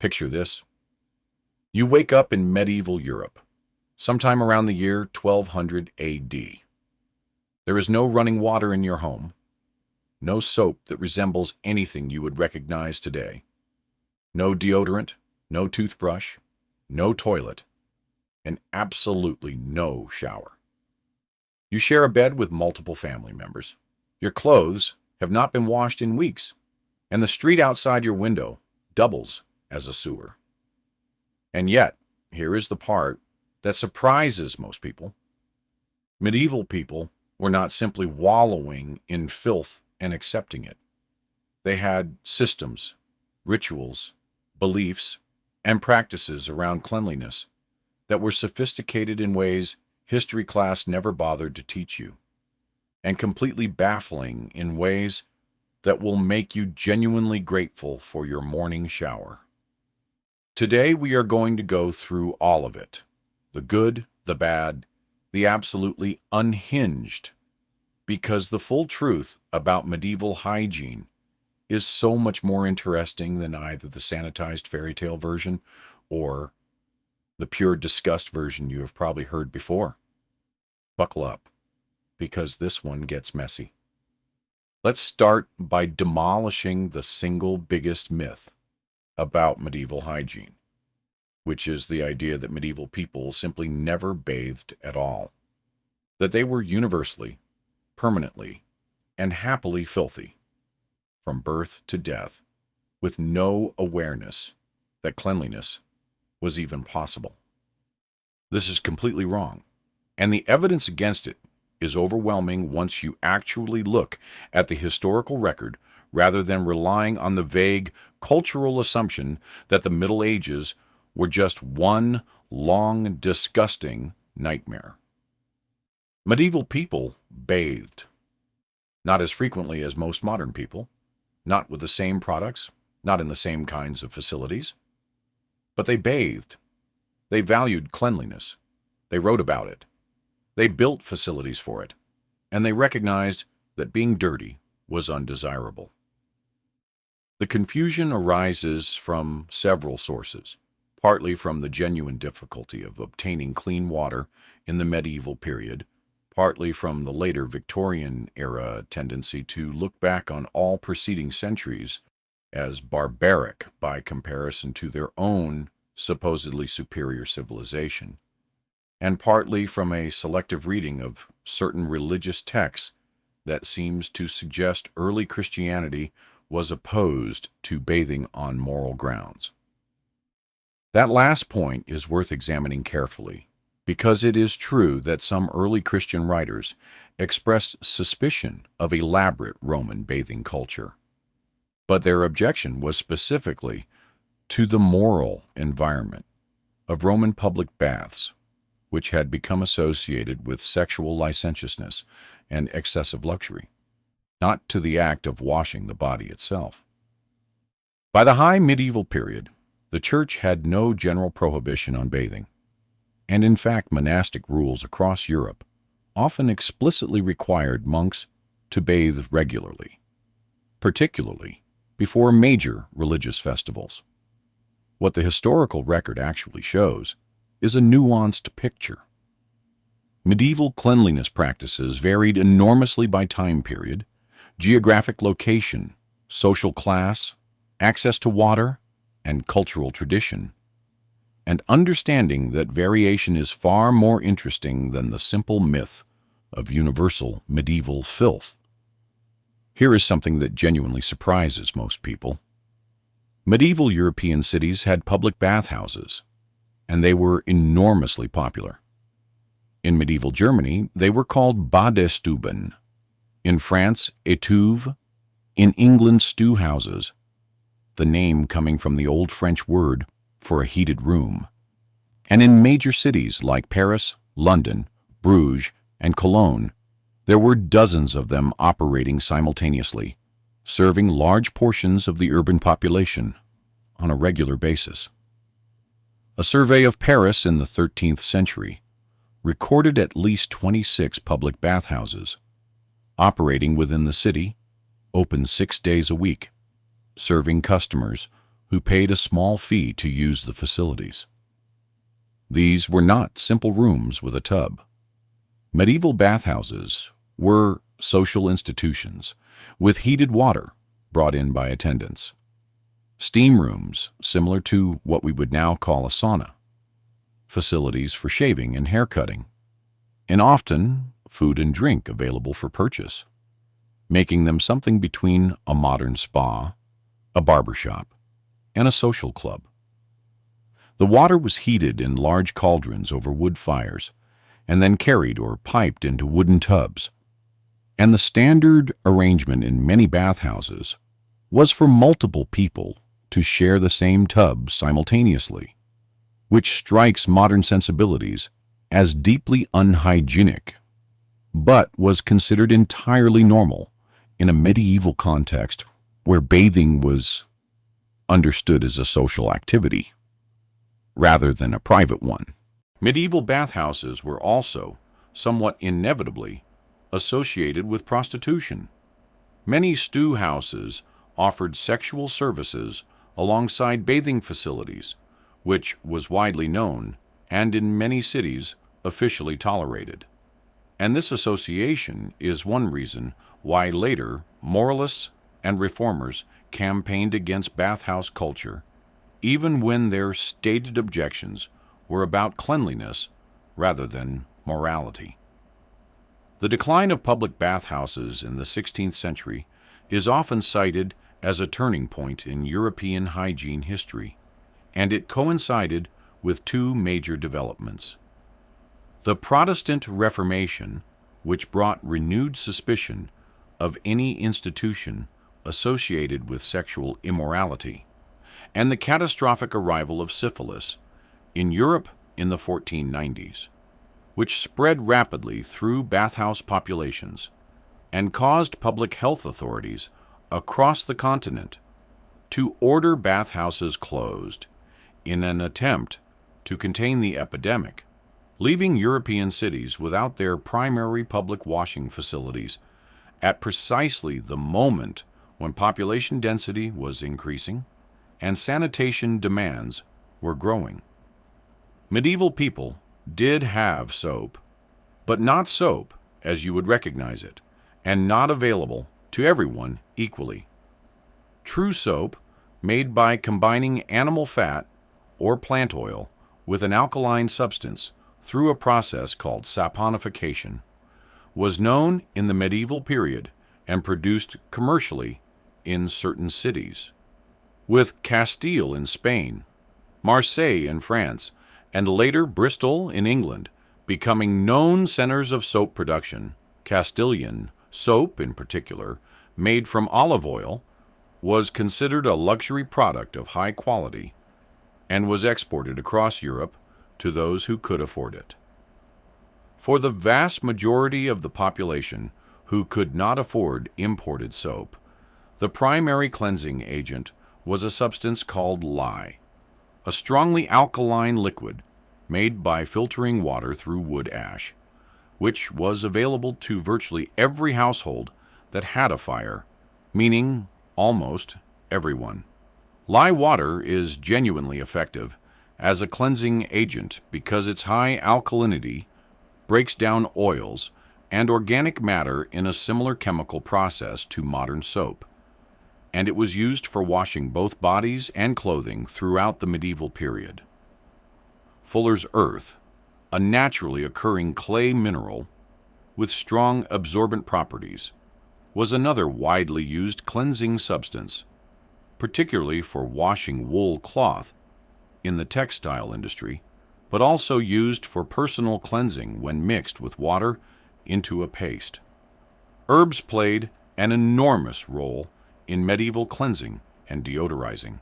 Picture this. You wake up in medieval Europe, sometime around the year 1200 AD. There is no running water in your home, no soap that resembles anything you would recognize today, no deodorant, no toothbrush, no toilet, and absolutely no shower. You share a bed with multiple family members. Your clothes have not been washed in weeks, and the street outside your window doubles as a sewer. And yet, here is the part that surprises most people. Medieval people were not simply wallowing in filth and accepting it. They had systems, rituals, beliefs, and practices around cleanliness that were sophisticated in ways history class never bothered to teach you, and completely baffling in ways that will make you genuinely grateful for your morning shower. Today we are going to go through all of it, the good, the bad, the absolutely unhinged, because the full truth about medieval hygiene is so much more interesting than either the sanitized fairy tale version or the pure disgust version you have probably heard before. Buckle up, because this one gets messy. Let's start by demolishing the single biggest myth about medieval hygiene, which is the idea that medieval people simply never bathed at all, that they were universally, permanently, and happily filthy, from birth to death, with no awareness that cleanliness was even possible. This is completely wrong, and the evidence against it is overwhelming once you actually look at the historical record rather than relying on the vague cultural assumption that the Middle Ages were just one long, disgusting nightmare. Medieval people bathed, not as frequently as most modern people, not with the same products, not in the same kinds of facilities, but they bathed. They valued cleanliness. They wrote about it. They built facilities for it, and they recognized that being dirty was undesirable. The confusion arises from several sources, partly from the genuine difficulty of obtaining clean water in the medieval period, partly from the later Victorian era tendency to look back on all preceding centuries as barbaric by comparison to their own supposedly superior civilization, and partly from a selective reading of certain religious texts that seems to suggest early Christianity was opposed to bathing on moral grounds. That last point is worth examining carefully, because it is true that some early Christian writers expressed suspicion of elaborate Roman bathing culture, but their objection was specifically to the moral environment of Roman public baths, which had become associated with sexual licentiousness and excessive luxury, not to the act of washing the body itself. By the high medieval period, the Church had no general prohibition on bathing, and in fact monastic rules across Europe often explicitly required monks to bathe regularly, particularly before major religious festivals. What the historical record actually shows is a nuanced picture. Medieval cleanliness practices varied enormously by time period, geographic location, social class, access to water, and cultural tradition. And understanding that variation is far more interesting than the simple myth of universal medieval filth. Here is something that genuinely surprises most people. Medieval European cities had public bathhouses, and they were enormously popular. In medieval Germany, they were called Badestuben. In France, étuves. In England, stew houses, the name coming from the old French word for a heated room. And in major cities like Paris, London, Bruges, and Cologne, there were dozens of them operating simultaneously, serving large portions of the urban population on a regular basis. A survey of Paris in the 13th century recorded at least 26 public bathhouses, operating within the city, open 6 days a week, serving customers who paid a small fee to use the facilities. These were not simple rooms with a tub. Medieval bathhouses were social institutions with heated water brought in by attendants, steam rooms similar to what we would now call a sauna, facilities for shaving and hair cutting, and often food and drink available for purchase, making them something between a modern spa, a barbershop, and a social club. The water was heated in large cauldrons over wood fires and then carried or piped into wooden tubs. And the standard arrangement in many bathhouses was for multiple people to share the same tub simultaneously, which strikes modern sensibilities as deeply unhygienic, but was considered entirely normal in a medieval context where bathing was understood as a social activity rather than a private one. Medieval bathhouses were also, somewhat inevitably, associated with prostitution. Many stew houses offered sexual services alongside bathing facilities, which was widely known and in many cities officially tolerated. And this association is one reason why later moralists and reformers campaigned against bathhouse culture, even when their stated objections were about cleanliness rather than morality. The decline of public bathhouses in the 16th century is often cited as a turning point in European hygiene history, and it coincided with two major developments. The Protestant Reformation, which brought renewed suspicion of any institution associated with sexual immorality, and the catastrophic arrival of syphilis in Europe in the 1490s, which spread rapidly through bathhouse populations and caused public health authorities across the continent to order bathhouses closed in an attempt to contain the epidemic, leaving European cities without their primary public washing facilities at precisely the moment when population density was increasing and sanitation demands were growing. Medieval people did have soap, but not soap as you would recognize it, and not available to everyone equally. True soap, made by combining animal fat or plant oil with an alkaline substance through a process called saponification, was known in the medieval period and produced commercially in certain cities. With Castile in Spain, Marseille in France, and later Bristol in England becoming known centers of soap production, Castilian soap in particular, made from olive oil, was considered a luxury product of high quality and was exported across Europe to those who could afford it. For the vast majority of the population who could not afford imported soap, the primary cleansing agent was a substance called lye, a strongly alkaline liquid made by filtering water through wood ash, which was available to virtually every household that had a fire, meaning almost everyone. Lye water is genuinely effective as a cleansing agent because its high alkalinity breaks down oils and organic matter in a similar chemical process to modern soap, and it was used for washing both bodies and clothing throughout the medieval period. Fuller's earth, a naturally occurring clay mineral with strong absorbent properties, was another widely used cleansing substance, particularly for washing wool cloth in the textile industry, but also used for personal cleansing when mixed with water into a paste. Herbs played an enormous role in medieval cleansing and deodorizing.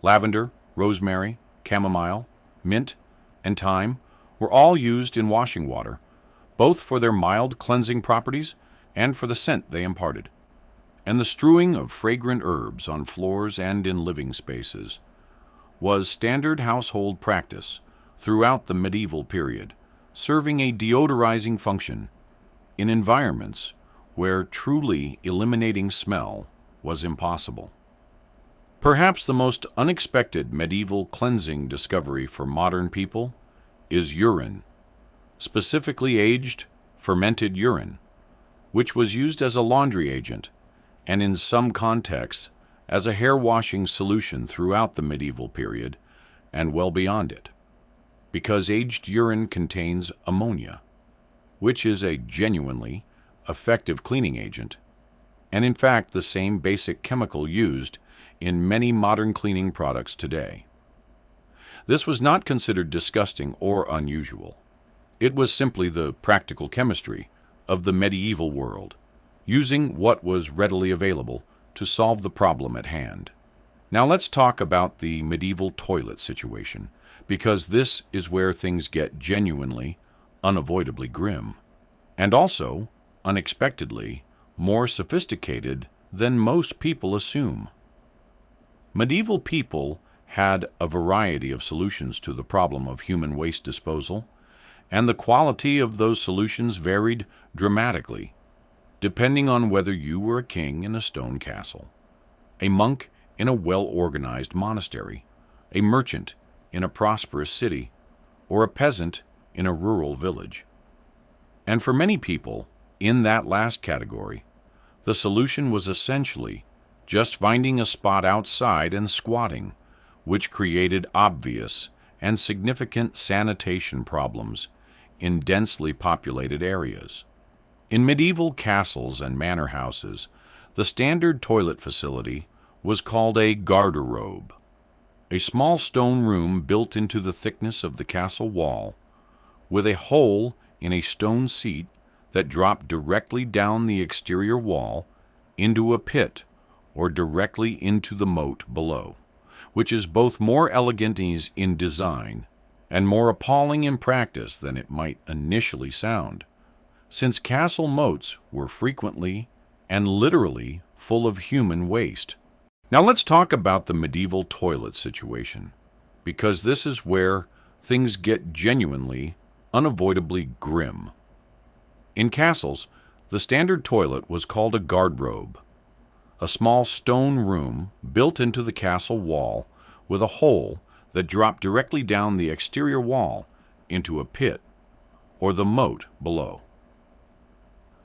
Lavender, rosemary, chamomile, mint, and thyme were all used in washing water, both for their mild cleansing properties and for the scent they imparted. And the strewing of fragrant herbs on floors and in living spaces was standard household practice throughout the medieval period, serving a deodorizing function in environments where truly eliminating smell was impossible. Perhaps the most unexpected medieval cleansing discovery for modern people is urine, specifically aged, fermented urine, which was used as a laundry agent and in some contexts as a hair-washing solution throughout the medieval period and well beyond it, because aged urine contains ammonia, which is a genuinely effective cleaning agent, and in fact the same basic chemical used in many modern cleaning products today. This was not considered disgusting or unusual. It was simply the practical chemistry of the medieval world, using what was readily available to solve the problem at hand. Now let's talk about the medieval toilet situation, because this is where things get genuinely, unavoidably grim, and also, unexpectedly, more sophisticated than most people assume. Medieval people had a variety of solutions to the problem of human waste disposal, and the quality of those solutions varied dramatically, depending on whether you were a king in a stone castle, a monk in a well-organized monastery, a merchant in a prosperous city, or a peasant in a rural village. And for many people, in that last category, the solution was essentially just finding a spot outside and squatting, which created obvious and significant sanitation problems in densely populated areas. In medieval castles and manor houses, the standard toilet facility was called a garderobe, a small stone room built into the thickness of the castle wall, with a hole in a stone seat that dropped directly down the exterior wall into a pit or directly into the moat below, which is both more elegant in design and more appalling in practice than it might initially sound, since castle moats were frequently and literally full of human waste. Now let's talk about the medieval toilet situation, because this is where things get genuinely, unavoidably grim. In castles, the standard toilet was called a garderobe, a small stone room built into the castle wall with a hole that dropped directly down the exterior wall into a pit, or the moat below.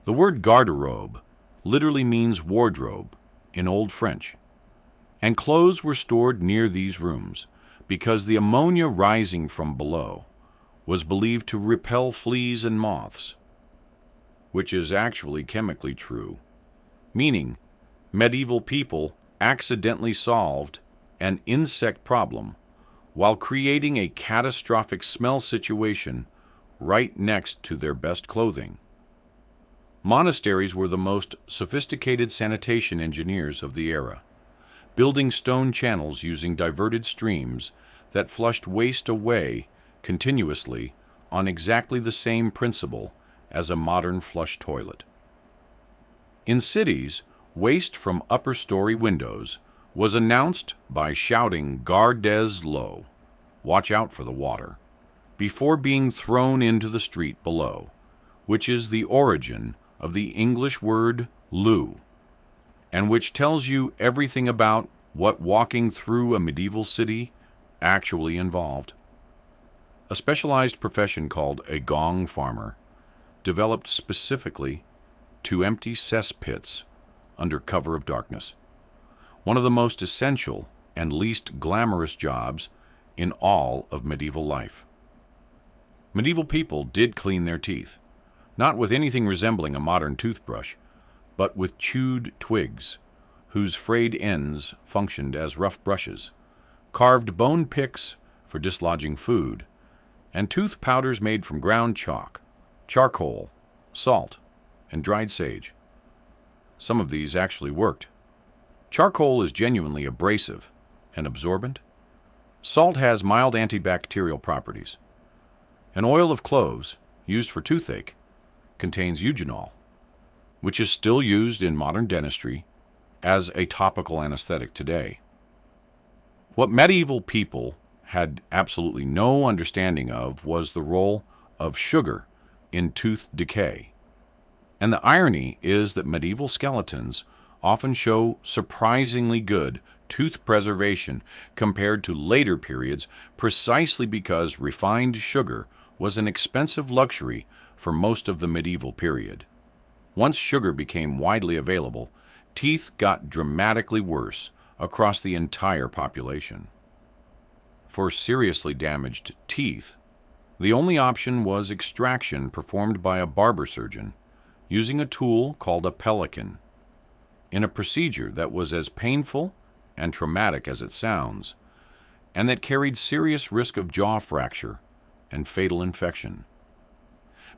The word garderobe literally means wardrobe in Old French, and clothes were stored near these rooms because the ammonia rising from below was believed to repel fleas and moths, which is actually chemically true, meaning medieval people accidentally solved an insect problem while creating a catastrophic smell situation right next to their best clothing. Monasteries were the most sophisticated sanitation engineers of the era, building stone channels using diverted streams that flushed waste away continuously on exactly the same principle as a modern flush toilet. In cities, waste from upper-story windows was announced by shouting "Gardez low," watch out for the water, before being thrown into the street below, which is the origin of the English word loo, and which tells you everything about what walking through a medieval city actually involved. A specialized profession called a gong farmer developed specifically to empty cesspits under cover of darkness, one of the most essential and least glamorous jobs in all of medieval life. Medieval people did clean their teeth, not with anything resembling a modern toothbrush, but with chewed twigs, whose frayed ends functioned as rough brushes, carved bone picks for dislodging food, and tooth powders made from ground chalk, charcoal, salt, and dried sage. Some of these actually worked. Charcoal is genuinely abrasive and absorbent. Salt has mild antibacterial properties. An oil of cloves, used for toothache, contains eugenol, which is still used in modern dentistry as a topical anesthetic today. What medieval people had absolutely no understanding of was the role of sugar in tooth decay. And the irony is that medieval skeletons often show surprisingly good tooth preservation compared to later periods precisely because refined sugar was an expensive luxury for most of the medieval period. Once sugar became widely available, teeth got dramatically worse across the entire population. For seriously damaged teeth, the only option was extraction performed by a barber surgeon using a tool called a pelican, in a procedure that was as painful and traumatic as it sounds, and that carried serious risk of jaw fracture and fatal infection.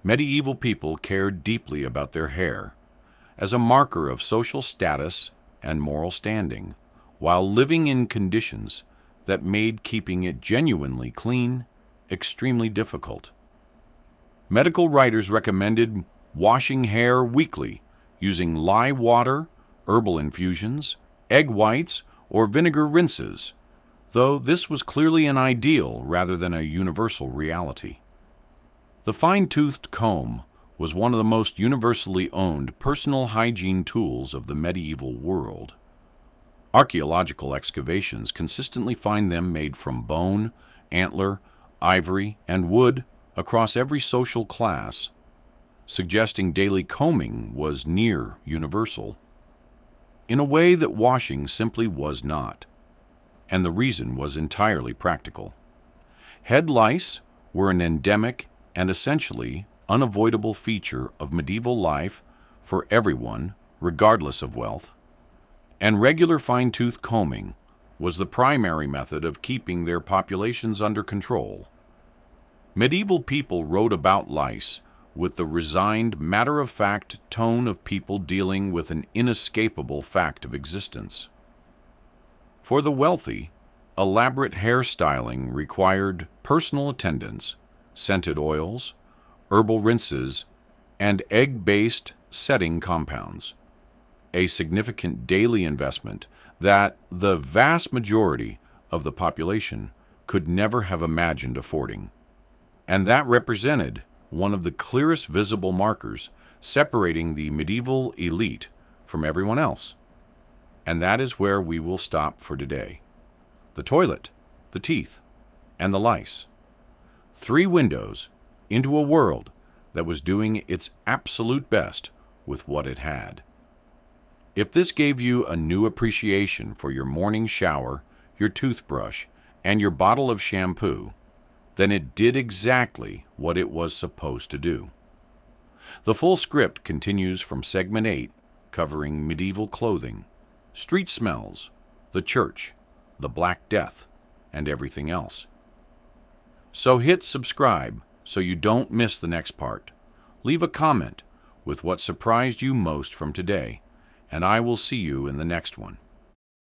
Medieval people cared deeply about their hair as a marker of social status and moral standing, while living in conditions that made keeping it genuinely clean extremely difficult. Medical writers recommended washing hair weekly using lye water, herbal infusions, egg whites, or vinegar rinses, though this was clearly an ideal rather than a universal reality. The fine-toothed comb was one of the most universally owned personal hygiene tools of the medieval world. Archaeological excavations consistently find them made from bone, antler, ivory, and wood across every social class, suggesting daily combing was near universal, in a way that washing simply was not, and the reason was entirely practical. Head lice were an endemic and essentially unavoidable feature of medieval life for everyone, regardless of wealth, and regular fine-tooth combing was the primary method of keeping their populations under control. Medieval people wrote about lice with the resigned, matter-of-fact tone of people dealing with an inescapable fact of existence. For the wealthy, elaborate hairstyling required personal attendance, scented oils, herbal rinses, and egg-based setting compounds, a significant daily investment that the vast majority of the population could never have imagined affording. And that represented one of the clearest visible markers separating the medieval elite from everyone else. And that is where we will stop for today. The toilet, the teeth, and the lice. 3 windows into a world that was doing its absolute best with what it had. If this gave you a new appreciation for your morning shower, your toothbrush, and your bottle of shampoo, then it did exactly what it was supposed to do. The full script continues from segment 8, covering medieval clothing, street smells, the church, the Black Death, and everything else. So hit subscribe so you don't miss the next part. Leave a comment with what surprised you most from today, and I will see you in the next one.